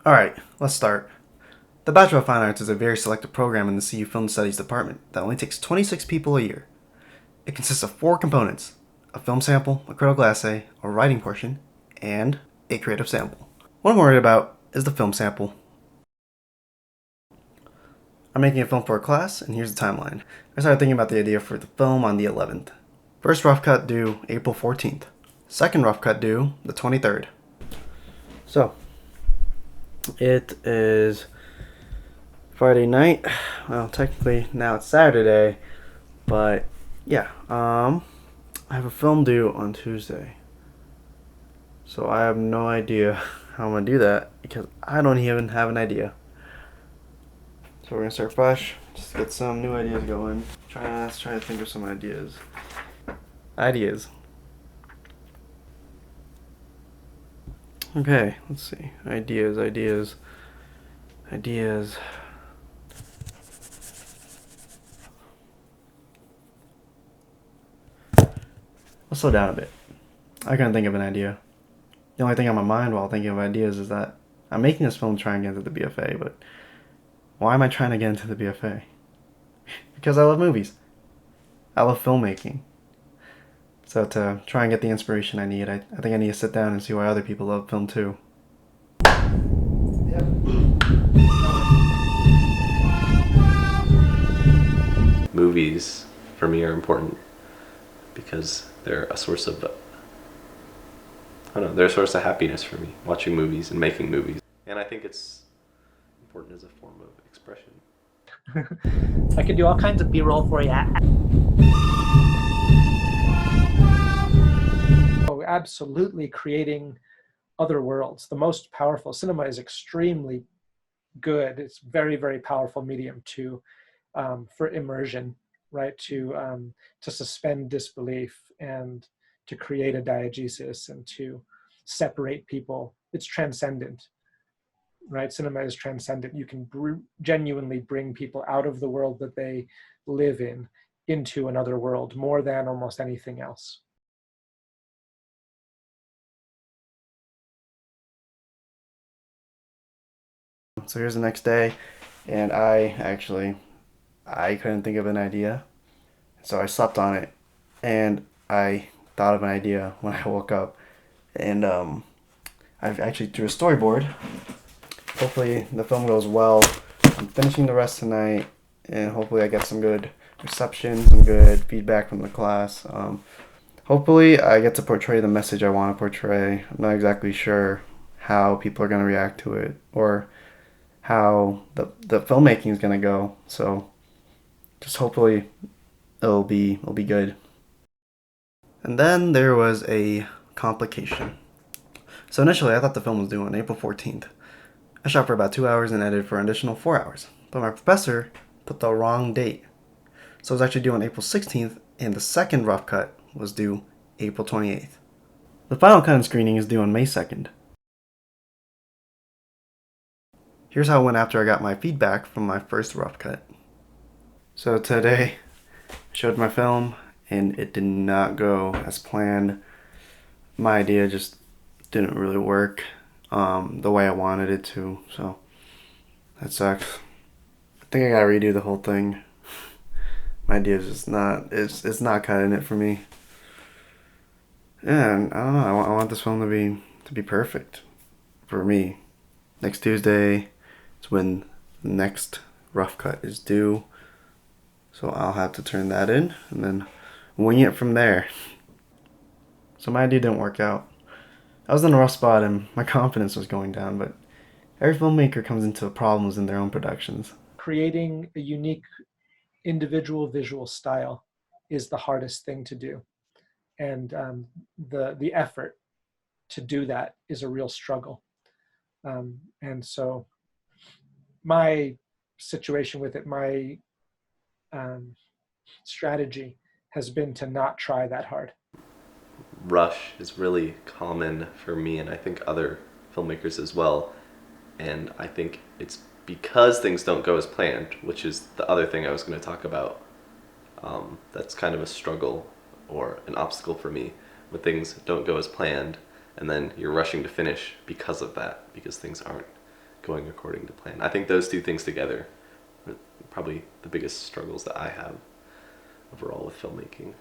Alright, let's start. The Bachelor of Fine Arts is a very selective program in the CU Film Studies department that only takes 26 people a year. It consists of 4 components: a film sample, a critical essay, a writing portion, and a creative sample. What I'm worried about is the film sample. I'm making a film for a class, and here's the timeline. I started thinking about the idea for the film on the 11th. First rough cut due April 14th. Second rough cut due the 23rd. So, it is Friday night. Well, technically now it's Saturday, but yeah. I have a film due on Tuesday, so I have no idea how I'm gonna do that because I don't even have an idea. So we're gonna start fresh, just get some new ideas going. Let's try to think of some ideas. Ideas. Okay, let's see. Ideas. Let's slow down a bit. I can't think of an idea. The only thing on my mind while thinking of ideas is that I'm making this film to try and get into the BFA, but why am I trying to get into the BFA? Because I love movies. I love filmmaking. So to try and get the inspiration I need, I think I need to sit down and see why other people love film too. Movies for me are important because they're a source of I don't know, they're a source of happiness for me, watching movies and making movies. And I think it's important as a form of expression. I could do all kinds of B-roll for you. Oh, absolutely creating other worlds. The most powerful cinema is extremely good. It's very, very powerful medium to for immersion, right? To suspend disbelief and to create a diegesis and to separate people. It's transcendent, right? Cinema is transcendent. You can genuinely bring people out of the world that they live in into another world more than almost anything else. So here's the next day, and I couldn't think of an idea, so I slept on it, and I thought of an idea when I woke up, and I've actually drew a storyboard. Hopefully the film goes well. I'm finishing the rest tonight, and hopefully I get some good reception, some good feedback from the class. Hopefully I get to portray the message I want to portray. I'm not exactly sure how people are going to react to it or how the filmmaking is going to go. So just hopefully it'll be good. And then there was a complication. So initially I thought the film was due on April 14th. I shot for about 2 hours and edited for an additional 4 hours. But my professor put the wrong date. So it was actually due on April 16th, and the second rough cut was due April 28th. The final cut and screening is due on May 2nd. Here's how it went after I got my feedback from my first rough cut. So today, I showed my film, and it did not go as planned. My idea just didn't really work the way I wanted it to, so that sucks. I think I gotta redo the whole thing. My idea is just not, it's not cutting it for me. Yeah, and I don't know, I want this film to be perfect for me. Next Tuesday is when the next rough cut is due, so I'll have to turn that in and then wing it from there. So my idea didn't work out. I was in a rough spot and my confidence was going down, but every filmmaker comes into problems in their own productions. Creating a unique individual visual style is the hardest thing to do. And the effort to do that is a real struggle. And so my situation with it, my strategy has been to not try that hard. Rush is really common for me and I think other filmmakers as well. And I think it's because things don't go as planned, which is the other thing I was going to talk about. That's kind of a struggle or an obstacle for me when things don't go as planned and then you're rushing to finish because of that, because things aren't going according to plan. I think those two things together are probably the biggest struggles that I have overall with filmmaking.